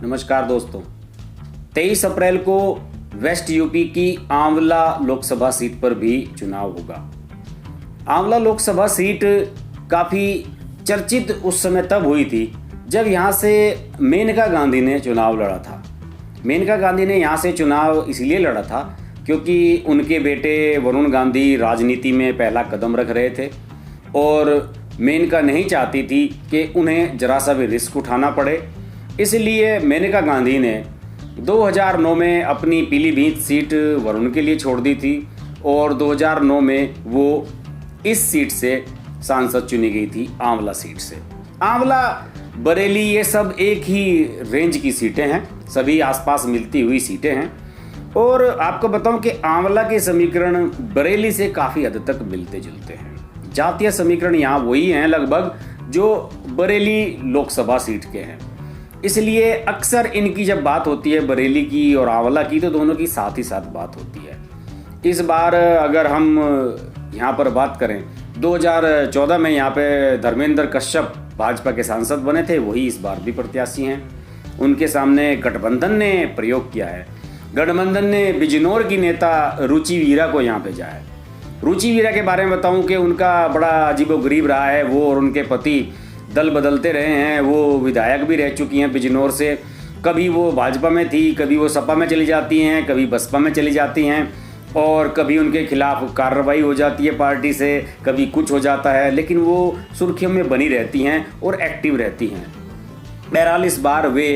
नमस्कार दोस्तों। 23 अप्रैल को वेस्ट यूपी की आंवला लोकसभा सीट पर भी चुनाव होगा। आंवला लोकसभा सीट काफ़ी चर्चित उस समय तब हुई थी जब यहाँ से मेनका गांधी ने चुनाव लड़ा था। मेनका गांधी ने यहाँ से चुनाव इसलिए लड़ा था क्योंकि उनके बेटे वरुण गांधी राजनीति में पहला कदम रख रहे थे और मेनका नहीं चाहती थी कि उन्हें जरा सा भी रिस्क उठाना पड़े। इसलिए मेनका गांधी ने 2009 में अपनी पीलीभीत सीट वरुण के लिए छोड़ दी थी और 2009 में वो इस सीट से सांसद चुनी गई थी, आंवला सीट से। आंवला, बरेली, ये सब एक ही रेंज की सीटें हैं, सभी आसपास मिलती हुई सीटें हैं। और आपको बताऊं कि आंवला के समीकरण बरेली से काफ़ी हद तक मिलते जुलते हैं। जातीय समीकरण यहाँ वही हैं लगभग जो बरेली लोकसभा सीट के हैं। इसलिए अक्सर इनकी जब बात होती है बरेली की और आंवला की तो दोनों की साथ ही साथ बात होती है। इस बार अगर हम यहाँ पर बात करें, 2014 में यहाँ पे धर्मेंद्र कश्यप भाजपा के सांसद बने थे, वही इस बार भी प्रत्याशी हैं। उनके सामने गठबंधन ने प्रयोग किया है। गठबंधन ने बिजनौर की नेता रुचि वीरा को यहाँ भेजा है। रुचि वीरा के बारे में बताऊँ कि उनका बड़ा अजीबोगरीब रहा है। वो और उनके पति दल बदलते रहे हैं। वो विधायक भी रह चुकी हैं बिजनौर से। कभी वो भाजपा में थी, कभी वो सपा में चली जाती हैं, कभी बसपा में चली जाती हैं और कभी उनके खिलाफ कार्रवाई हो जाती है पार्टी से, कभी कुछ हो जाता है, लेकिन वो सुर्खियों में बनी रहती हैं और एक्टिव रहती हैं। बहरहाल इस बार वे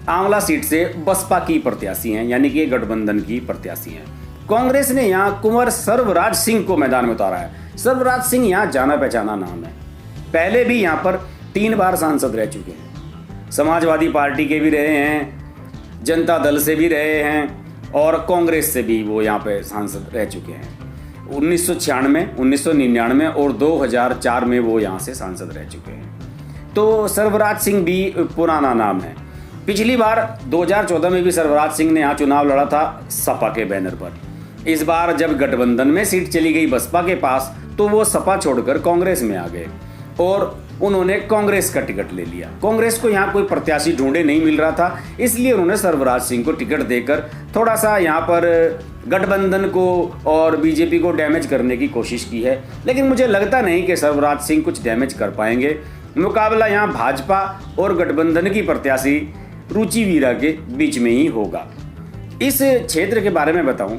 आंवला सीट से बसपा की प्रत्याशी हैं, यानी कि गठबंधन की प्रत्याशी हैं। कांग्रेस ने यहाँ कुंवर सर्वराज सिंह को मैदान में उतारा है। सर्वराज सिंह यहाँ जाना पहचाना नाम है। पहले भी यहाँ पर 3 बार सांसद रह चुके हैं। समाजवादी पार्टी के भी रहे हैं, जनता दल से भी रहे हैं और कांग्रेस से भी वो यहाँ पे सांसद रह चुके हैं। 1996, 1999 और 2004 में वो यहाँ से सांसद रह चुके हैं। तो सर्वराज सिंह भी पुराना नाम है। पिछली बार 2014 में भी सर्वराज सिंह ने यहाँ चुनाव लड़ा था सपा के बैनर पर। इस बार जब गठबंधन में सीट चली गई बसपा के पास तो वो सपा छोड़कर कांग्रेस में आ गए और उन्होंने कांग्रेस का टिकट ले लिया। कांग्रेस को यहाँ कोई प्रत्याशी ढूंढे नहीं मिल रहा था, इसलिए उन्होंने सर्वराज सिंह को टिकट देकर थोड़ा सा यहाँ पर गठबंधन को और बीजेपी को डैमेज करने की कोशिश की है। लेकिन मुझे लगता नहीं कि सर्वराज सिंह कुछ डैमेज कर पाएंगे। मुकाबला यहाँ भाजपा और गठबंधन की प्रत्याशी रुचि वीरा के बीच में ही होगा। इस क्षेत्र के बारे में बताऊं,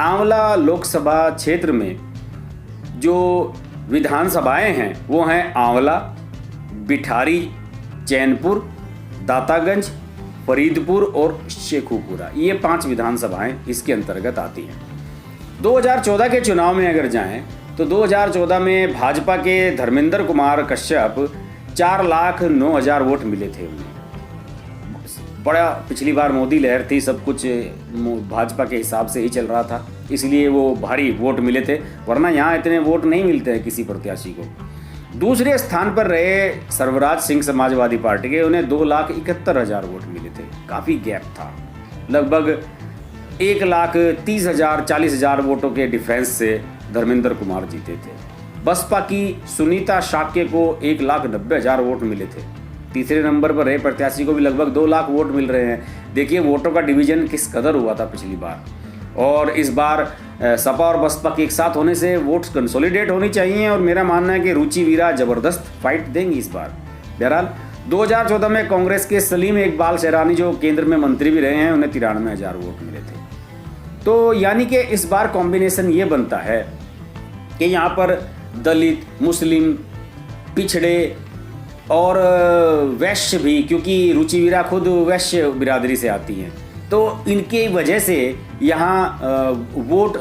आंवला लोकसभा क्षेत्र में जो विधानसभाएं हैं वो हैं आंवला, बिठारी, चैनपुर, दातागंज, फरीदपुर और शेखुपुरा। ये 5 विधानसभाएं इसके अंतर्गत आती हैं। 2014 के चुनाव में अगर जाएं तो 2014 में भाजपा के धर्मेंद्र कुमार कश्यप 4,09,000 वोट मिले थे उन्हें। बड़ा पिछली बार मोदी लहर थी, सब कुछ भाजपा के हिसाब से ही चल रहा था, इसलिए वो भारी वोट मिले थे, वरना यहाँ इतने वोट नहीं मिलते हैं किसी प्रत्याशी को। दूसरे स्थान पर रहे सर्वराज सिंह समाजवादी पार्टी के, उन्हें 2,71,000 वोट मिले थे। काफ़ी गैप था, लगभग 1,30,000 40,000 वोटों के डिफरेंस से धर्मेंद्र कुमार जीते थे। बसपा की सुनीता शाक्य को 1,90,000 वोट मिले थे। तीसरे नंबर पर रहे प्रत्याशी को भी लगभग 2 लाख वोट मिल रहे हैं। देखिए वोटों का डिवीजन किस कदर हुआ था पिछली बार। और इस बार सपा और बसपा के एक साथ होने से वोट्स कंसोलिडेट होनी चाहिए और मेरा मानना है कि रुचि वीरा जबरदस्त फाइट देंगी इस बार। बहरहाल 2014 में कांग्रेस के सलीम इकबाल शहरानी जो केंद्र में मंत्री भी रहे हैं, उन्हें 93,000 वोट मिले थे। तो यानी कि इस बार कॉम्बिनेशन ये बनता है कि यहाँ पर दलित, मुस्लिम, पिछड़े और वैश्य भी, क्योंकि रुचि वीरा खुद वैश्य बिरादरी से आती हैं, तो इनके वजह से यहाँ वोट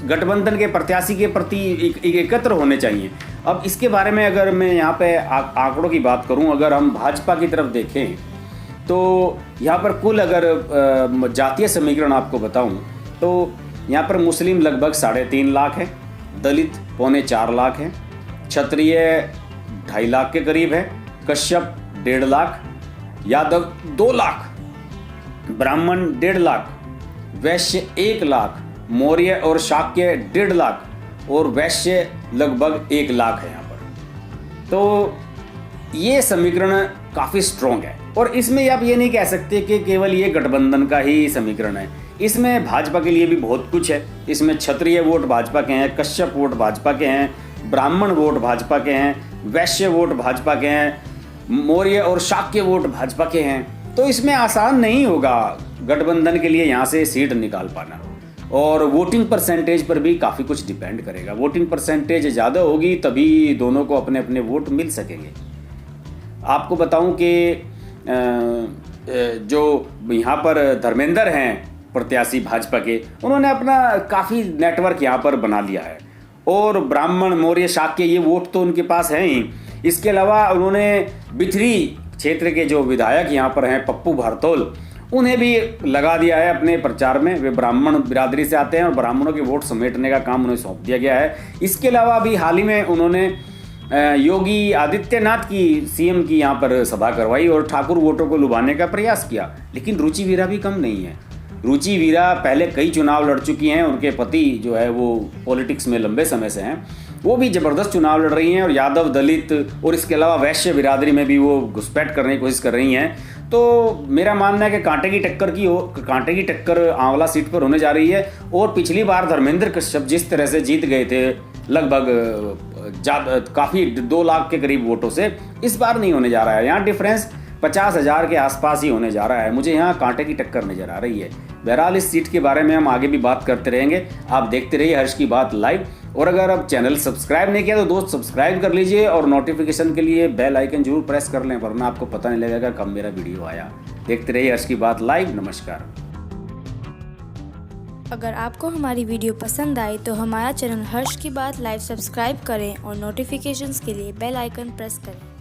गठबंधन के प्रत्याशी के प्रति एकत्र होने चाहिए। अब इसके बारे में अगर मैं यहाँ पे आंकड़ों की बात करूँ, अगर हम भाजपा की तरफ देखें तो यहाँ पर कुल अगर जातीय समीकरण आपको बताऊँ तो यहाँ पर मुस्लिम लगभग 3.5 लाख है, दलित 3.25 लाख है, क्षत्रिय 2.5 लाख के करीब है, कश्यप 1.5 लाख, यादव 2 लाख, ब्राह्मण 1.5 लाख, वैश्य 1 लाख, मौर्य और शाक्य 1.5 लाख और वैश्य लगभग 1 लाख है यहाँ पर। तो ये समीकरण काफ़ी स्ट्रॉन्ग है। और इसमें आप ये नहीं कह सकते कि केवल ये गठबंधन का ही समीकरण है, इसमें भाजपा के लिए भी बहुत कुछ है। इसमें क्षत्रिय वोट भाजपा के हैं, कश्यप वोट भाजपा के हैं, ब्राह्मण वोट भाजपा के हैं, वैश्य वोट भाजपा के हैं, मौर्य और शाक्य वोट भाजपा के हैं। तो इसमें आसान नहीं होगा गठबंधन के लिए यहाँ से सीट निकाल पाना। और वोटिंग परसेंटेज पर भी काफ़ी कुछ डिपेंड करेगा। वोटिंग परसेंटेज ज़्यादा होगी तभी दोनों को अपने अपने वोट मिल सकेंगे। आपको बताऊं कि जो यहाँ पर धर्मेंद्र हैं प्रत्याशी भाजपा के, उन्होंने अपना काफ़ी नेटवर्क यहाँ पर बना लिया है और ब्राह्मण मौर्य शाक्य ये वोट तो उनके पास हैं ही। इसके अलावा उन्होंने बिथरी क्षेत्र के जो विधायक यहाँ पर हैं पप्पू भारतोल, उन्हें भी लगा दिया है अपने प्रचार में। वे ब्राह्मण बिरादरी से आते हैं और ब्राह्मणों के वोट समेटने का काम उन्हें सौंप दिया गया है। इसके अलावा अभी हाल ही में उन्होंने योगी आदित्यनाथ की सीएम की यहाँ पर सभा करवाई और ठाकुर वोटों को लुभाने का प्रयास किया। लेकिन रुचि वीरा भी कम नहीं है। रुचि वीरा पहले कई चुनाव लड़ चुकी हैं, उनके पति जो है वो पॉलिटिक्स में लंबे समय से हैं, वो भी ज़बरदस्त चुनाव लड़ रही हैं और यादव दलित और इसके अलावा वैश्य बिरादरी में भी वो घुसपैठ करने की कोशिश कर रही हैं। तो मेरा मानना है कि कांटे की टक्कर आंवला सीट पर होने जा रही है। और पिछली बार धर्मेंद्र कश्यप जिस तरह से जीत गए थे लगभग काफ़ी 2 लाख के करीब वोटों से, इस बार नहीं होने जा रहा है। यहाँ डिफरेंस 50,000 के आसपास ही होने जा रहा है। मुझे यहाँ कांटे की टक्कर नजर आ रही है। बहरहाल इस सीट के बारे में हम आगे भी बात करते रहेंगे। आप देखते रहिए हर्ष की बात लाइव। और अगर आप चैनल सब्सक्राइब नहीं किया तो दोस्त सब्सक्राइब कर लीजिए और नोटिफिकेशन के लिए बेल आइकन जरूर प्रेस कर लें, वरना आपको पता नहीं लगेगा कब मेरा वीडियो आया। देखते रहिए हर्ष की बात लाइव। नमस्कार। अगर आपको हमारी वीडियो पसंद आई तो हमारा चैनल हर्ष की बात लाइव सब्सक्राइब करें और नोटिफिकेशंस के लिए बेल आइकन प्रेस करें।